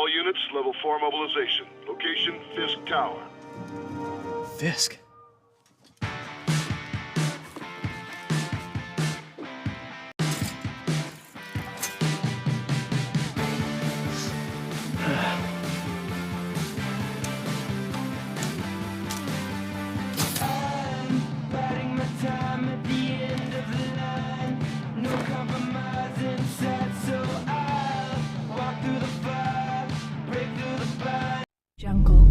All units, level 4 mobilization. Location, Fisk Tower. Fisk? Jungle.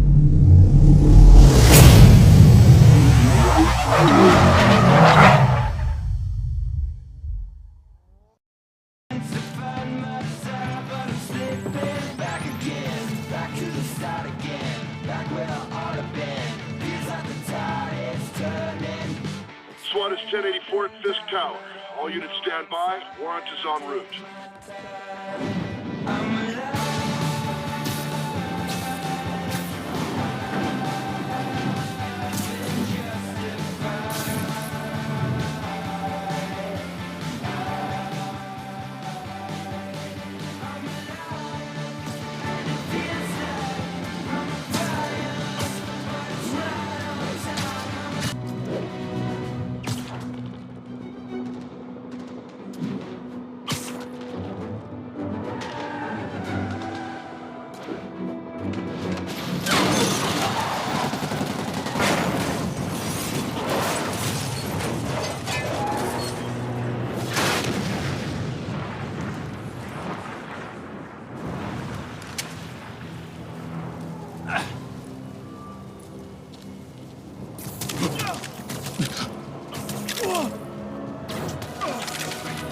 SWAT is 1084 at Fisk Tower. All units stand by. Warrant is en route.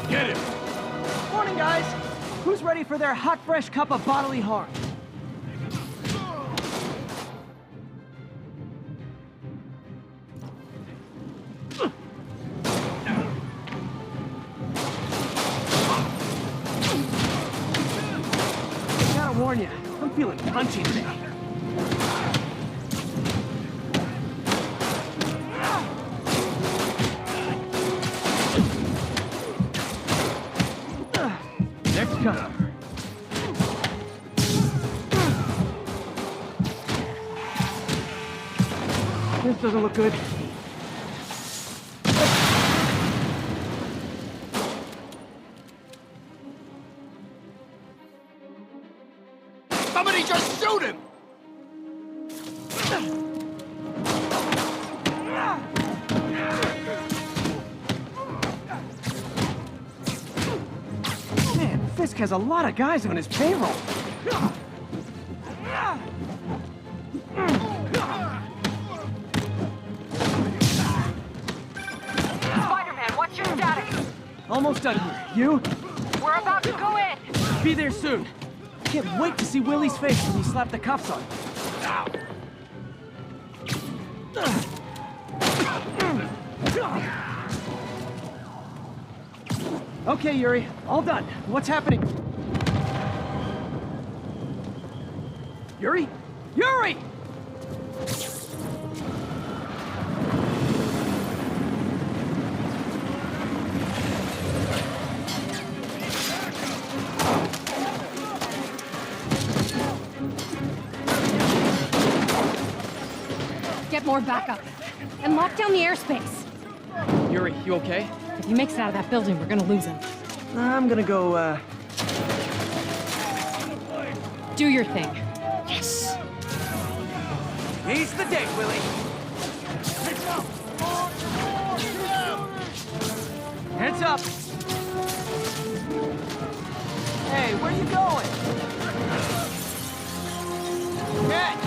Get him! Morning, guys! Who's ready for their hot, fresh cup of bodily harm? Gotta warn you, I'm feeling punchy today. Next customer. This doesn't look good. Somebody just shoot him! Man, Fisk has a lot of guys on his payroll. Spiderman, what's your status? Almost done here. You? We're about to go in. Be there soon. Can't wait to see Willie's face when you slap the cuffs on. Okay, Yuri. All done. What's happening? Yuri? Yuri! Get more backup. And lock down the airspace. Yuri, you okay? If he makes it out of that building, we're gonna lose him. I'm gonna go, Do your thing. Yes! He's the day, Willie! Heads up! Hey, where you going? Catch!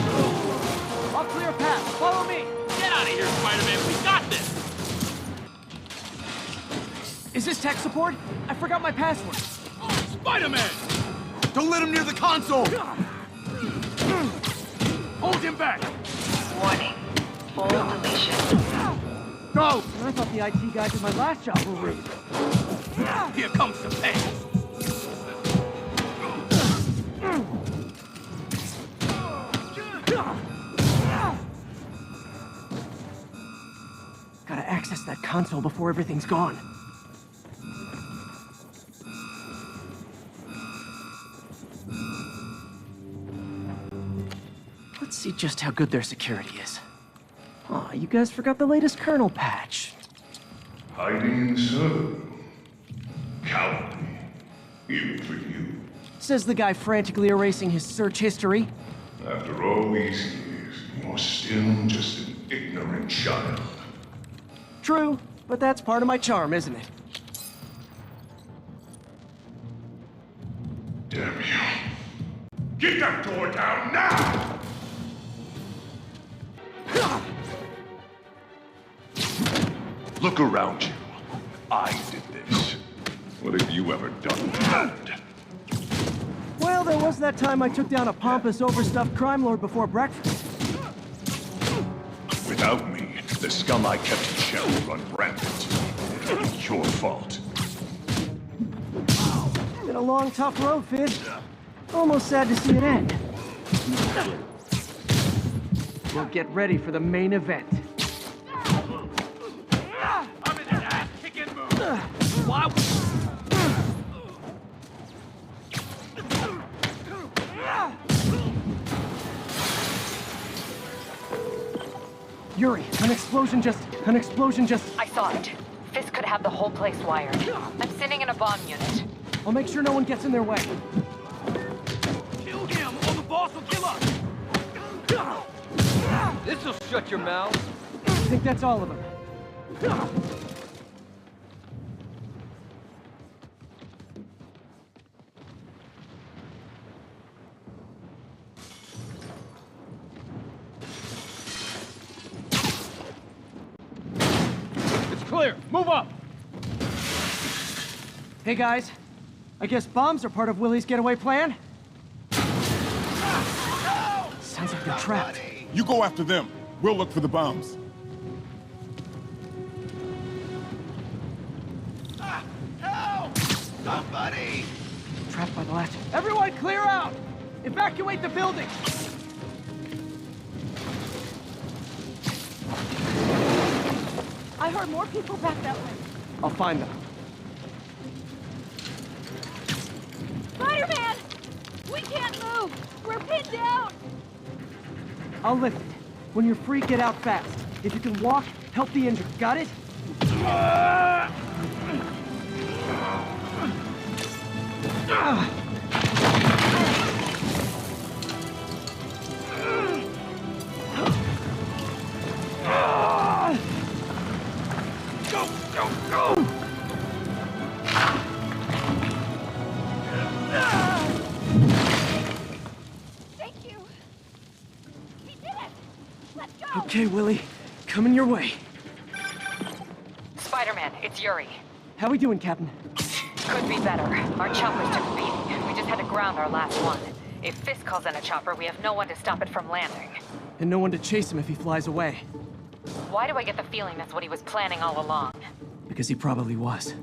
I'll clear a path. Follow me! Get out of here, Spider-Man! We got this! Is this tech support? I forgot my password. Spider-Man! Don't let him near the console! Hold him back! Warning. Full deletion. Go! I thought the IT guys at my last job were rude. Here comes the pain! Gotta access that console before everything's gone. Let's see just how good their security is. Aw, you guys forgot the latest kernel patch. Hiding so cowardly, even for you. Says the guy frantically erasing his search history. After all these years, you're still just an ignorant child. True, but that's part of my charm, isn't it? Damn you. Get that door down now! Look around you. I did this. What have you ever done bad? Well, there was that time I took down a pompous, overstuffed crime lord before breakfast. Without me, the scum I kept in check would run rampant. It's your fault. Been a long, tough road, Fizz. Almost sad to see it end. We'll get ready for the main event. I'm in an ass-kicking mood. Why? Yuri, an explosion just... I saw it. Fisk could have the whole place wired. I'm sending in a bomb unit. I'll make sure no one gets in their way. Kill him, or the boss will kill us. This'll shut your mouth. I think that's all of them. It's clear. Move up. Hey guys, I guess bombs are part of Willie's getaway plan? Sounds like they're trapped. You go after them. We'll look for the bombs. Help! Somebody! Trapped by the latch. Everyone clear out! Evacuate the building! I heard more people back that way. I'll find them. Spider-Man! We can't move! We're pinned down! I'll lift it. When you're free, get out fast. If you can walk, help the injured. Got it? Go, go, go! Thank you! We did it! Let's go! Okay, Willie. Coming your way. Spider-Man, it's Yuri. How we doing, Captain? Could be better. Our choppers took a beating. We just had to ground our last one. If Fisk calls in a chopper, we have no one to stop it from landing. And no one to chase him if he flies away. Why do I get the feeling that's what he was planning all along? Because he probably was.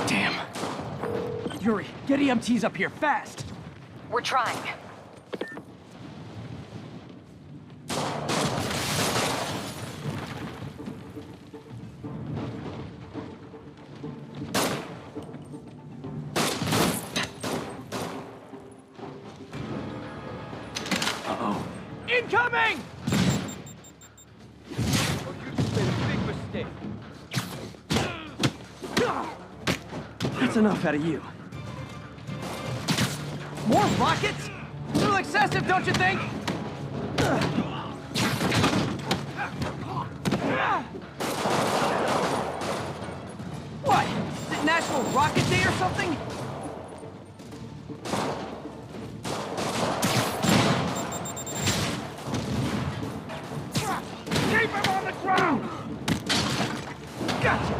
Damn. Yuri, get EMTs up here, fast! We're trying. Uh-oh. Incoming! Oh, you just made a big mistake. That's enough out of you. More rockets? A little excessive, don't you think? What? Is it National Rocket Day or something? Keep him on the ground! Gotcha!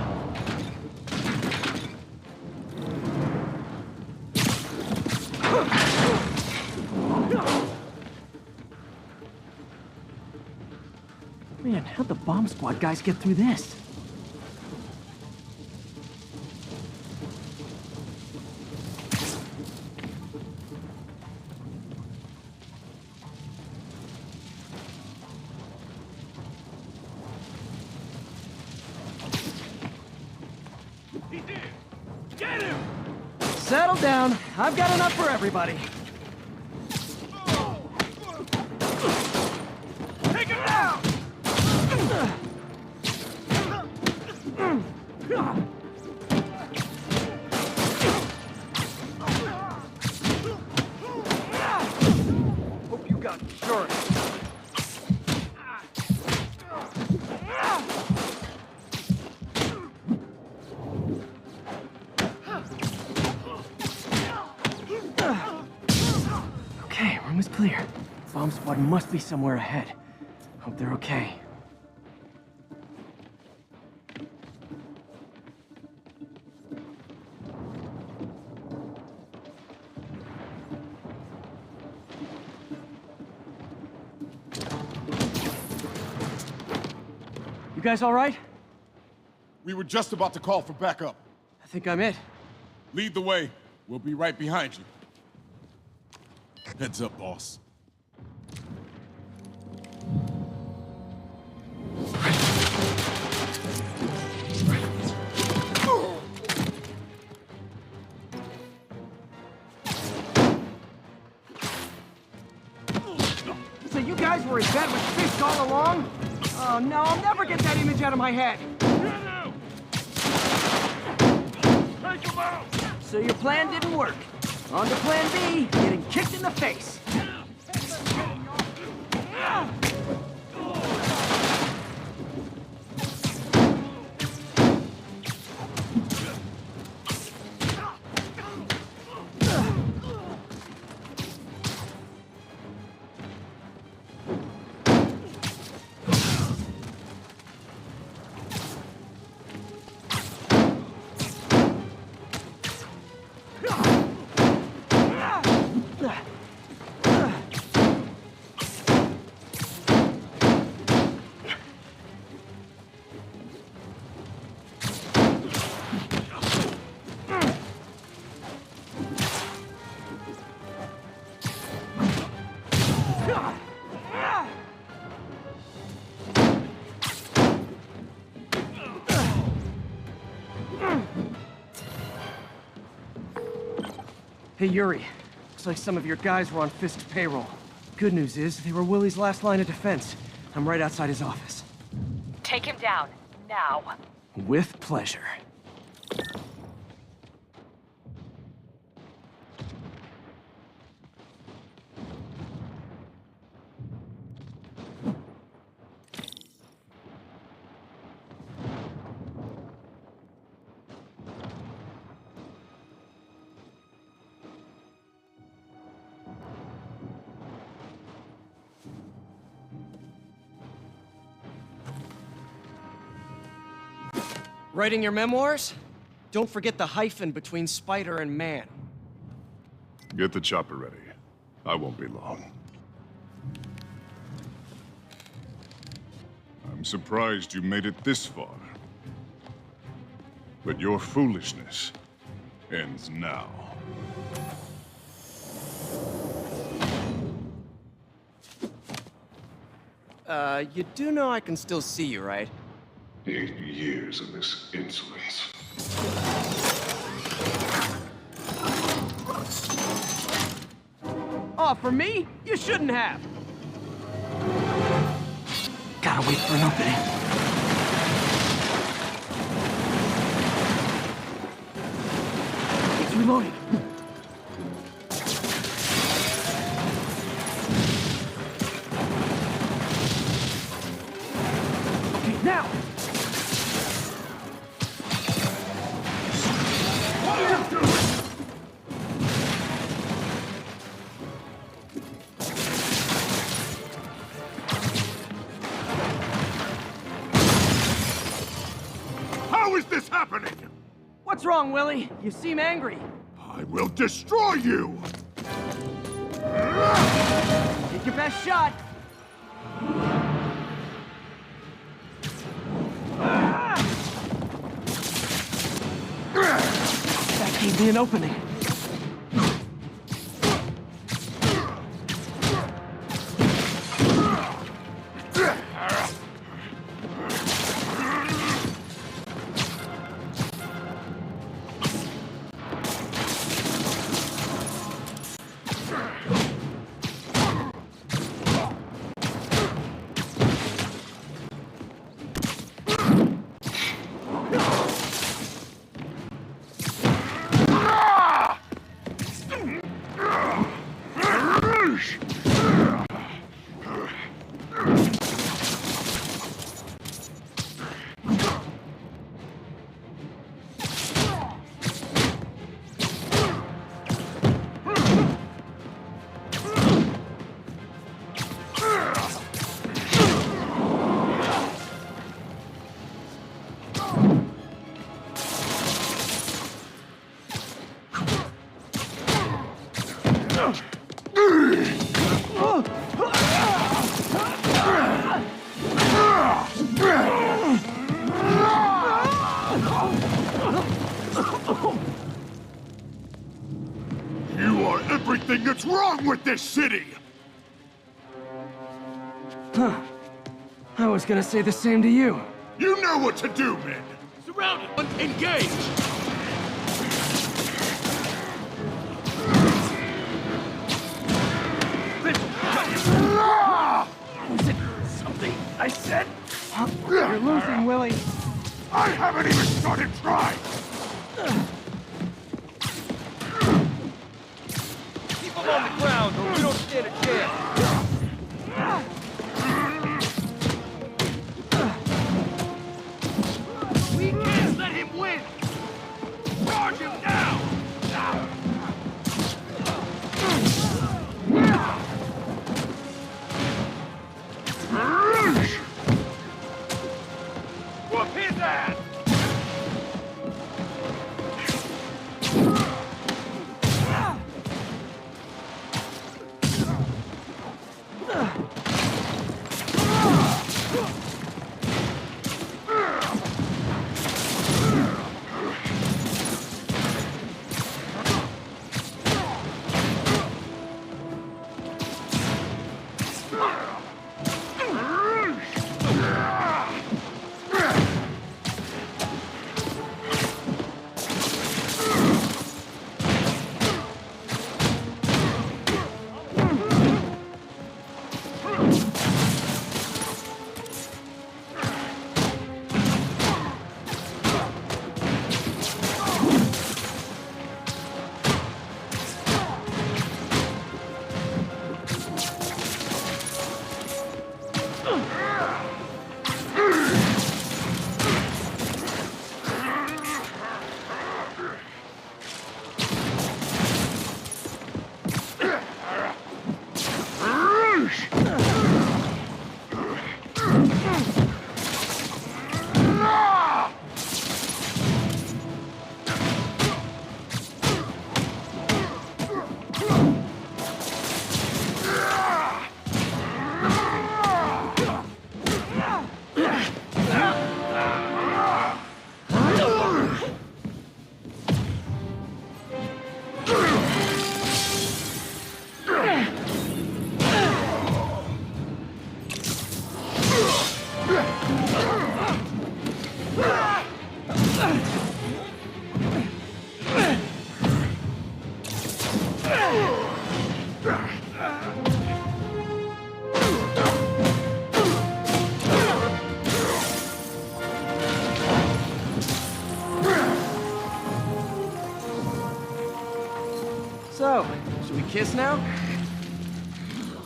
Man, how'd the bomb squad guys get through this? Get him! Settle down. I've got enough for everybody. Take him down! Hope you got insurance. Okay, room is clear. Bomb squad must be somewhere ahead. Hope they're okay. You guys all right? We were just about to call for backup. I think I'm it. Lead the way. We'll be right behind you. Heads up, boss. So you guys were in bed with Fisk all along? Oh no, I'll never get that image out of my head. Take him out! So your plan didn't work. On to plan B, getting kicked in the face. Hey, Yuri. Looks like some of your guys were on Fisk's payroll. Good news is, they were Willie's last line of defense. I'm right outside his office. Take him down, now. With pleasure. Writing your memoirs? Don't forget the hyphen between spider and man. Get the chopper ready. I won't be long. I'm surprised you made it this far. But your foolishness ends now. You do know I can still see you, right? 8 years of this insolence. Oh, for me? You shouldn't have. Gotta wait for an opening. It's reloading. Okay, now! How is this happening? What's wrong, Willie? You seem angry. I will destroy you! Take your best shot. be an opening. You are everything that's wrong with this city! Huh. I was gonna say the same to you. You know what to do, men! Surrounded! Engage! Was it something I said? You're losing, Willie. I haven't even started trying! Keep him on the ground or we don't stand a chance. We can't let him win! Charge him now! Whoop his ass! So, should we kiss now?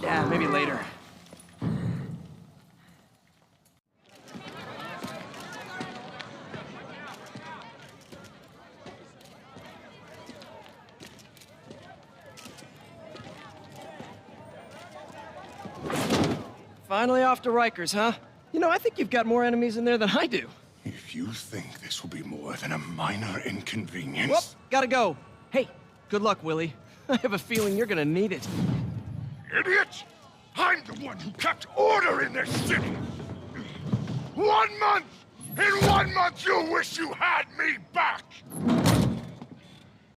Yeah, maybe later. Finally off to Rikers, huh? You know, I think you've got more enemies in there than I do. If you think this will be more than a minor inconvenience... Whoop, gotta go. Hey, good luck, Willie. I have a feeling you're gonna need it. Idiot! I'm the one who kept order in this city! 1 month! In 1 month you'll wish you had me back!